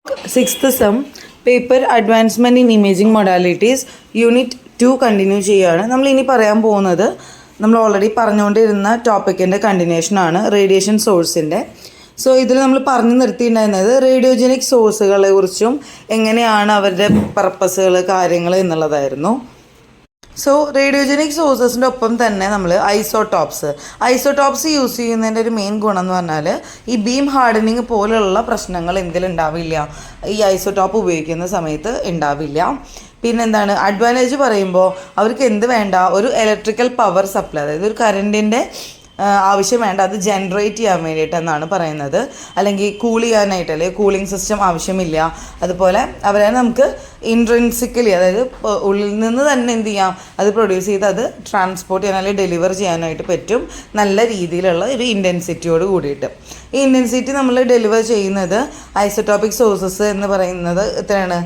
Sixth sem paper advancement in imaging modalities unit 2 continue ചെയ്യുകയാണ്. നമ്മൾ ഇനി പറയാൻ പോകുന്നത് നമ്മൾ ഓൾറെഡി പറഞ്ഞുകൊണ്ടിരുന്ന ടോപ്പിക്കിൻ്റെ കണ്ടിന്യൂഷനാണ്, റേഡിയേഷൻ സോഴ്സിൻ്റെ. സോ ഇതിൽ നമ്മൾ പറഞ്ഞു നിർത്തിയിട്ടുണ്ടായിരുന്നത് റേഡിയോജനിക് സോഴ്സുകളെ കുറിച്ചും എങ്ങനെയാണ് അവരുടെ പർപ്പസുകൾ കാര്യങ്ങൾ എന്നുള്ളതായിരുന്നു. സോ റേഡിയോജനിക് സോഴ്സസിൻ്റെ ഒപ്പം തന്നെ നമ്മൾ ഐസോടോപ്സ് യൂസ് ചെയ്യുന്നതിൻ്റെ ഒരു മെയിൻ ഗുണം എന്ന് പറഞ്ഞാൽ ഈ ബീം ഹാർഡനിങ് പോലുള്ള പ്രശ്നങ്ങൾ എന്തിലുണ്ടാവില്ല, ഈ ഐസോടോപ്പ് ഉപയോഗിക്കുന്ന സമയത്ത് ഉണ്ടാവില്ല. പിന്നെന്താണ് അഡ്വാൻറ്റേജ് പറയുമ്പോൾ അവർക്ക് എന്ത് വേണ്ട, ഒരു ഇലക്ട്രിക്കൽ പവർ സപ്ലൈ, അതായത് ഒരു കറണ്ടിൻ്റെ ആവശ്യം വേണ്ട, അത് ജനറേറ്റ് ചെയ്യാൻ വേണ്ടിയിട്ടെന്നാണ് പറയുന്നത്. അല്ലെങ്കിൽ കൂൾ ചെയ്യാനായിട്ട്, അല്ലെങ്കിൽ കൂളിംഗ് സിസ്റ്റം ആവശ്യമില്ല. അതുപോലെ അവരെ നമുക്ക് ഇൻട്രിൻസിക്കലി, അതായത് ഉള്ളിൽ നിന്ന് തന്നെ എന്ത് ചെയ്യാം, അത് പ്രൊഡ്യൂസ് ചെയ്ത് അത് ട്രാൻസ്പോർട്ട് ചെയ്യാൻ അല്ലെങ്കിൽ ഡെലിവർ ചെയ്യാനായിട്ട് പറ്റും, നല്ല രീതിയിലുള്ള ഒരു ഇൻറ്റൻസിറ്റിയോട് കൂടിയിട്ട്. ഈ ഇൻറ്റൻസിറ്റി നമ്മൾ ഡെലിവർ ചെയ്യുന്നത് ഐസോടോപ്പിക് സോഴ്സസ് എന്ന് പറയുന്നത് എത്രയാണ്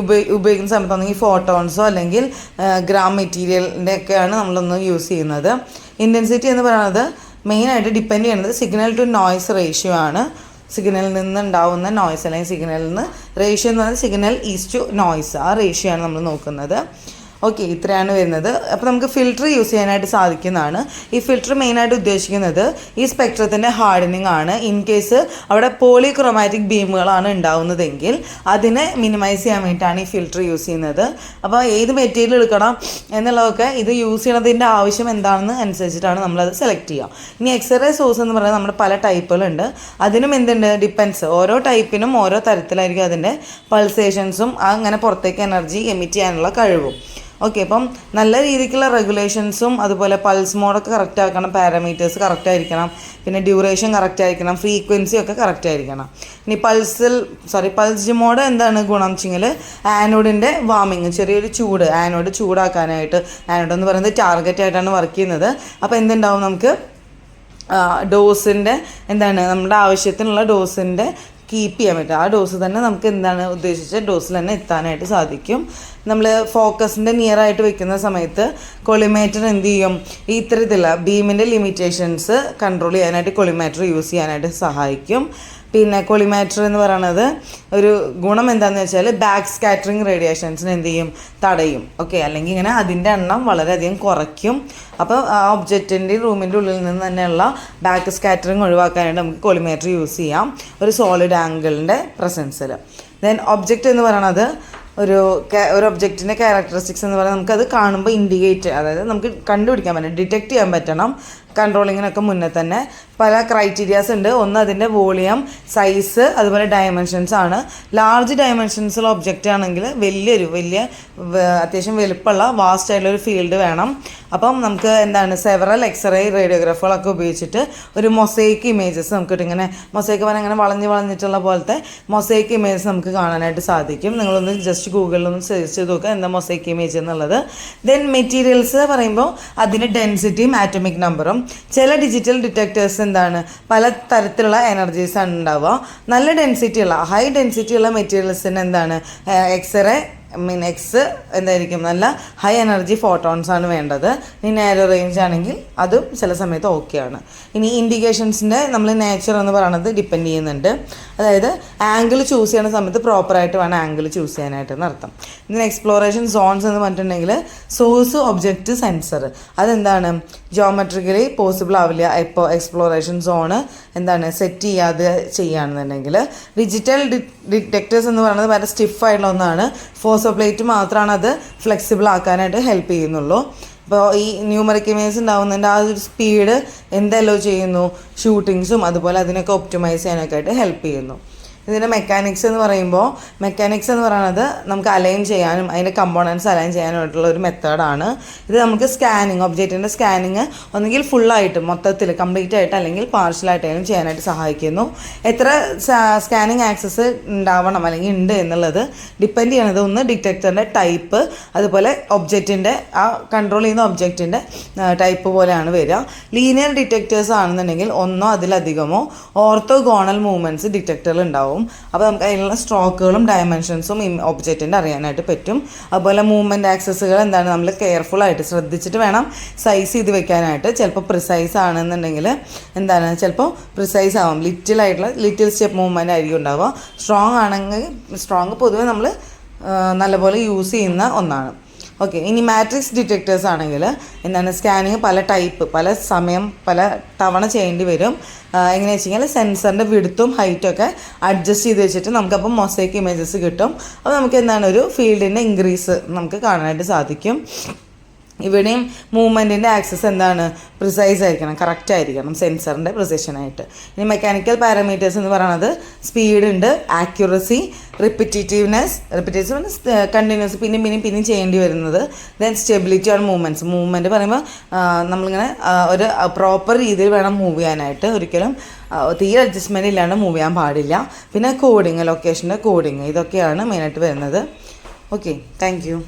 ഉപയോഗിക്കുന്ന സമയത്ത് ഒന്നെങ്കിൽ ഫോട്ടോൺസോ അല്ലെങ്കിൽ ഗ്രാം മെറ്റീരിയലിൻ്റെ ഒക്കെയാണ് നമ്മളൊന്ന് യൂസ് ചെയ്യുന്നത്. ഇൻറ്റൻസിറ്റി എന്ന് പറയുന്നത് മെയിനായിട്ട് ഡിപ്പെൻഡ് ചെയ്യുന്നത് സിഗ്നൽ ടു നോയ്സ് റേഷ്യോ ആണ്. സിഗ്നലിൽ നിന്ന് ഉണ്ടാവുന്ന നോയ്സ് അല്ലെങ്കിൽ സിഗ്നലിൽ നിന്ന് റേഷ്യോ എന്ന് പറയുന്നത് സിഗ്നൽ ഈസ് ടു നോയ്സ്, ആ റേഷ്യോ ആണ് നമ്മൾ നോക്കുന്നത്. ഓക്കെ, ഇത്രയാണ് വരുന്നത്. അപ്പോൾ നമുക്ക് ഫിൽറ്റർ യൂസ് ചെയ്യാനായിട്ട് സാധിക്കുന്നതാണ്. ഈ ഫിൽറ്റർ മെയിനായിട്ട് ഉദ്ദേശിക്കുന്നത് ഈ സ്പെക്ട്രത്തിൻ്റെ ഹാർഡനിങ് ആണ്. ഇൻ കേസ് അവിടെ പോളിക്രോമാറ്റിക് ബീമുകളാണ് ഉണ്ടാവുന്നതെങ്കിൽ അതിനെ മിനിമൈസ് ചെയ്യാൻ വേണ്ടിയിട്ടാണ് ഈ ഫിൽറ്റർ യൂസ് ചെയ്യുന്നത്. അപ്പോൾ ഏത് മെറ്റീരിയൽ എടുക്കണം എന്നുള്ളതൊക്കെ ഇത് യൂസ് ചെയ്യണതിൻ്റെ ആവശ്യം എന്താണെന്ന് അനുസരിച്ചിട്ടാണ് നമ്മളത് സെലക്ട് ചെയ്യുക. ഇനി എക്സ്റേ സോഴ്സ് എന്ന് പറയുന്നത് നമ്മുടെ പല ടൈപ്പുകളുണ്ട്. അതിനും എന്തുണ്ട്, ഡിപ്പെൻസ്, ഓരോ ടൈപ്പിനും ഓരോ തരത്തിലായിരിക്കും അതിൻ്റെ പൾസേഷൻസും അങ്ങനെ പുറത്തേക്ക് എനർജി എമിറ്റ് ചെയ്യാനുള്ള കഴിവും. ഓക്കെ, അപ്പം നല്ല രീതിക്കുള്ള റെഗുലേഷൻസും അതുപോലെ പൾസ് മോഡൊക്കെ കറക്റ്റ് ആക്കണം, പാരാമീറ്റേഴ്സ് കറക്റ്റ് ആയിരിക്കണം, പിന്നെ ഡ്യൂറേഷൻ കറക്റ്റ് ആയിരിക്കണം, ഫ്രീക്വൻസി ഒക്കെ കറക്റ്റ് ആയിരിക്കണം. ഇനി പൾസ് മോഡ് എന്താണ് ഗുണം വെച്ചെങ്കിൽ ആനോഡിൻ്റെ വാമിങ്, ചെറിയൊരു ചൂട്, ആനോഡ് ചൂടാക്കാനായിട്ട്, ആനോഡ് എന്ന് പറയുന്നത് ടാർഗറ്റ് ആയിട്ടാണ് വർക്ക് ചെയ്യുന്നത്. അപ്പോൾ എന്തുണ്ടാവും, നമുക്ക് ഡോസിൻ്റെ നമ്മുടെ ആവശ്യത്തിനുള്ള ഡോസിൻ്റെ കീപ്പ് ചെയ്യാൻ പറ്റും. ആ ഡോസ് തന്നെ നമുക്ക് ഉദ്ദേശിച്ച ഡോസിൽ തന്നെ എത്താനായിട്ട് സാധിക്കും. നമ്മൾ ഫോക്കസിൻ്റെ നിയർ ആയിട്ട് വെക്കുന്ന സമയത്ത് കൊളിമേറ്റർ എന്ത് ചെയ്യും, ഈ ഇത്തരത്തിലുള്ള ബീമിൻ്റെ ലിമിറ്റേഷൻസ് കൺട്രോൾ ചെയ്യാനായിട്ട് കൊളിമേറ്റർ യൂസ് ചെയ്യാനായിട്ട് സഹായിക്കും. പിന്നെ കൊളിമാറ്റർ എന്ന് പറയുന്നത് ഒരു ഗുണം എന്താണെന്ന് വെച്ചാൽ ബാക്ക് സ്കാറ്ററിങ് റേഡിയേഷൻസിന് എന്ത് ചെയ്യും, തടയും. ഓക്കെ, അല്ലെങ്കിൽ ഇങ്ങനെ അതിൻ്റെ എണ്ണം വളരെയധികം കുറയ്ക്കും. അപ്പോൾ ആ ഒബ്ജക്റ്റിൻ്റെ റൂമിൻ്റെ ഉള്ളിൽ നിന്ന് തന്നെയുള്ള ബാക്ക് സ്കാറ്ററിങ് ഒഴിവാക്കാനായിട്ട് നമുക്ക് കൊളിമേറ്റർ യൂസ് ചെയ്യാം ഒരു സോളിഡ് ആംഗിളിൻ്റെ പ്രസൻസിൽ. ദെൻ ഒബ്ജക്റ്റ് എന്ന് പറയുന്നത് ഒരു ഒബ്ജക്റ്റിൻ്റെ ക്യാരക്ടറിസ്റ്റിക്സ് എന്ന് പറയുന്നത് നമുക്കത് കാണുമ്പോൾ ഇൻഡിക്കേറ്റ്, അതായത് നമുക്ക് കണ്ടുപിടിക്കാൻ പറ്റണം, ഡിറ്റക്റ്റ് ചെയ്യാൻ പറ്റണം. കൺട്രോളിങ്ങിനൊക്കെ മുന്നേ തന്നെ പല ക്രൈറ്റീരിയാസ് ഉണ്ട്. ഒന്ന് അതിൻ്റെ വോളിയം, സൈസ്, അതുപോലെ ഡയമെൻഷൻസ് ആണ്. ലാർജ് ഡയമെൻഷൻസുള്ള ഒബ്ജക്റ്റ് ആണെങ്കിൽ വലിയ അത്യാവശ്യം വലുപ്പമുള്ള വാസ്റ്റ് ആയിട്ടുള്ളൊരു ഫീൽഡ് വേണം. അപ്പം നമുക്ക് സെവറൽ എക്സ്റേ റേഡിയോഗ്രാഫുകളൊക്കെ ഉപയോഗിച്ചിട്ട് ഒരു മൊസൈക്ക് ഇമേജസ് നമുക്ക് ഇങ്ങനെ മൊസൈക്ക് പറഞ്ഞാൽ ഇങ്ങനെ വളഞ്ഞിട്ടുള്ള പോലത്തെ മൊസൈക്ക് ഇമേജസ് നമുക്ക് കാണാനായിട്ട് സാധിക്കും. നിങ്ങളൊന്ന് ജസ്റ്റ് ഗൂഗിളിലൊന്ന് സെർച്ച് ചെയ്ത് നോക്കുക എന്താ മൊസൈക്ക് ഇമേജ് എന്നുള്ളത്. ദെൻ മെറ്റീരിയൽസ് പറയുമ്പോൾ അതിൻ്റെ ഡെൻസിറ്റിയും ആറ്റോമിക് നമ്പറും. ചില ഡിജിറ്റൽ ഡിറ്റക്ടേഴ്സ് പല തരത്തിലുള്ള എനർജീസാണ് ഉണ്ടാവുക. നല്ല ഡെൻസിറ്റിയുള്ള ഹൈ ഡെൻസിറ്റിയുള്ള മെറ്റീരിയൽസിന് എക്സ്റേ എക്സ് എന്തായിരിക്കും, നല്ല ഹൈ എനർജി ഫോട്ടോൺസ് ആണ് വേണ്ടത്. ഇനി നാരോ റേഞ്ച് ആണെങ്കിൽ അതും ചില സമയത്ത് ഓക്കെയാണ്. ഇനി ഇൻഡിക്കേഷൻസിൻ്റെ നമ്മൾ നേച്ചർ എന്ന് പറയുന്നത് ഡിപ്പെൻഡ് ചെയ്യുന്നുണ്ട്. അതായത് ആംഗിൾ ചൂസ് ചെയ്യുന്ന സമയത്ത് പ്രോപ്പറായിട്ട് വേണം ആംഗിൾ ചൂസ് ചെയ്യാനായിട്ടെന്ന് അർത്ഥം. ഇതിന് എക്സ്പ്ലോറേഷൻ സോൺസ് എന്ന് പറഞ്ഞിട്ടുണ്ടെങ്കിൽ സോഴ്സ്, ഒബ്ജക്റ്റ്, സെൻസർ, അതെന്താണ് ജിയോമെട്രിക്കലി പോസിബിൾ ആവില്ല ഇപ്പോൾ എക്സ്പ്ലോറേഷൻ സോണ് സെറ്റ് ചെയ്യാതെ ചെയ്യുകയാണെന്നുണ്ടെങ്കിൽ. ഡിജിറ്റൽ ഡിറ്റക്ടേഴ്സ് എന്ന് പറയുന്നത് വളരെ സ്റ്റിഫായിട്ടുള്ള ഒന്നാണ്. ഫോസോപ്ലേറ്റ് മാത്രമാണ് അത് ഫ്ലെക്സിബിൾ ആക്കാനായിട്ട് ഹെൽപ്പ് ചെയ്യുന്നുള്ളൂ. അപ്പോൾ ഈ ന്യൂമറിക് ഇമേജ് ഉണ്ടാകുന്നതിൻ്റെ ആ ഒരു സ്പീഡ് എന്തെല്ലോ ചെയ്യുന്നു, ഷൂട്ടിങ്സും അതുപോലെ അതിനൊക്കെ ഒപ്റ്റിമൈസ് ചെയ്യാനൊക്കെ ആയിട്ട് ഹെൽപ്പ് ചെയ്യുന്നു. ഇതിൻ്റെ മെക്കാനിക്സ് എന്ന് പറയുന്നത് നമുക്ക് അലൈൻ ചെയ്യാനും അതിൻ്റെ കമ്പോണൻസ് അലൈൻ ചെയ്യാനായിട്ടുള്ള ഒരു മെത്തേഡാണ്. ഇത് നമുക്ക് ഒബ്ജക്റ്റിൻ്റെ സ്കാനിങ് ഒന്നുകിൽ ഫുള്ളായിട്ട് മൊത്തത്തിൽ കംപ്ലീറ്റ് ആയിട്ട് അല്ലെങ്കിൽ പാർഷ്യലായിട്ടായാലും ചെയ്യാനായിട്ട് സഹായിക്കുന്നു. എത്ര സ്കാനിങ് ആക്സസ് ഉണ്ടാവണം അല്ലെങ്കിൽ ഉണ്ട് എന്നുള്ളത് ഡിപ്പെൻഡ് ചെയ്യുന്നത് ഒന്ന് ഡിറ്റക്ടറിൻ്റെ ടൈപ്പ്, അതുപോലെ ഒബ്ജക്റ്റിൻ്റെ ആ കൺട്രോൾ ചെയ്യുന്ന ഒബ്ജക്റ്റിൻ്റെ ടൈപ്പ് പോലെയാണ് വരിക. ലീനിയർ ഡിറ്റക്ടേഴ്സ് ആണെന്നുണ്ടെങ്കിൽ ഒന്നോ അതിലധികമോ ഓർത്തോഗോണൽ മൂവ്മെൻറ്റ്സ് ഡിറ്റക്ടറിൽ ഉണ്ടാവും. ഉണ്ടാവും. അപ്പോൾ നമുക്ക് അതിലുള്ള സ്ട്രോക്കുകളും ഡയമെൻഷൻസും ഒബ്ജക്റ്റിൻ്റെ അറിയാനായിട്ട് പറ്റും. അതുപോലെ മൂവ്മെൻറ്റ് ആക്സസുകൾ എന്താണ് നമ്മൾ കെയർഫുള്ളായിട്ട് ശ്രദ്ധിച്ചിട്ട് വേണം സൈസ് ചെയ്ത് വെക്കാനായിട്ട്. ചിലപ്പോൾ പ്രിസൈസ് ആണെന്നുണ്ടെങ്കിൽ എന്താണ് ചിലപ്പോൾ പ്രിസൈസ് ആവും, ലിറ്റിൽ സ്റ്റെപ്പ് മൂവ്മെൻ്റ് ആയിരിക്കും ഉണ്ടാവുക. സ്ട്രോങ് ആണെങ്കിൽ സ്ട്രോങ് പൊതുവെ നമ്മൾ നല്ലപോലെ യൂസ് ചെയ്യുന്ന ഒന്നാണ്. ഓക്കെ, ഇനി മാട്രിക്സ് ഡിറ്റക്ടേഴ്സ് ആണെങ്കിൽ എന്താണ് സ്കാനിങ് പല ടൈപ്പ്, പല സമയം, പല തവണ ചെയ്യേണ്ടി വരും. എങ്ങനെയാണെന്ന് വെച്ച് കഴിഞ്ഞാൽ സെൻസറിൻ്റെ വിഡ്ത്തും ഹൈറ്റും ഒക്കെ അഡ്ജസ്റ്റ് ചെയ്ത് വെച്ചിട്ട് നമുക്കപ്പോൾ മൊസൈക്ക് ഇമേജസ് കിട്ടും. അപ്പോൾ നമുക്ക് എന്താണ് ഒരു ഫീൽഡിൻ്റെ ഇൻക്രീസ് നമുക്ക് കാണാനായിട്ട് സാധിക്കും. ഇവിടെയും മൂവ്മെൻറ്റിൻ്റെ ആക്സസ് എന്താണ് പ്രിസൈസ് ആയിരിക്കണം, കറക്റ്റ് ആയിരിക്കണം സെൻസറിൻ്റെ പ്രിസിഷനായിട്ട്. ഇനി മെക്കാനിക്കൽ പാരാമീറ്റേഴ്സ് എന്ന് പറയുന്നത് സ്പീഡ് ഉണ്ട്, ആക്യുറസി, റിപ്പറ്റീറ്റീവ്നെസ് കണ്ടിന്യൂസ് പിന്നെയും ചെയ്യേണ്ടി വരുന്നത്, ദെൻ സ്റ്റെബിലിറ്റി ഓൺ മൂവ്മെൻറ്റ് പറയുമ്പോൾ നമ്മളിങ്ങനെ ഒരു പ്രോപ്പർ രീതിയിൽ വേണം മൂവ് ചെയ്യാനായിട്ട്. ഒരിക്കലും തീരെ അഡ്ജസ്റ്റ്മെൻറ്റ് ഇല്ലാണ്ട് മൂവ് ചെയ്യാൻ പാടില്ല. പിന്നെ കോഡിങ്, ലൊക്കേഷൻ്റെ കോഡിങ്, ഇതൊക്കെയാണ് മെയിനായിട്ട് വരുന്നത്. Okay, thank you.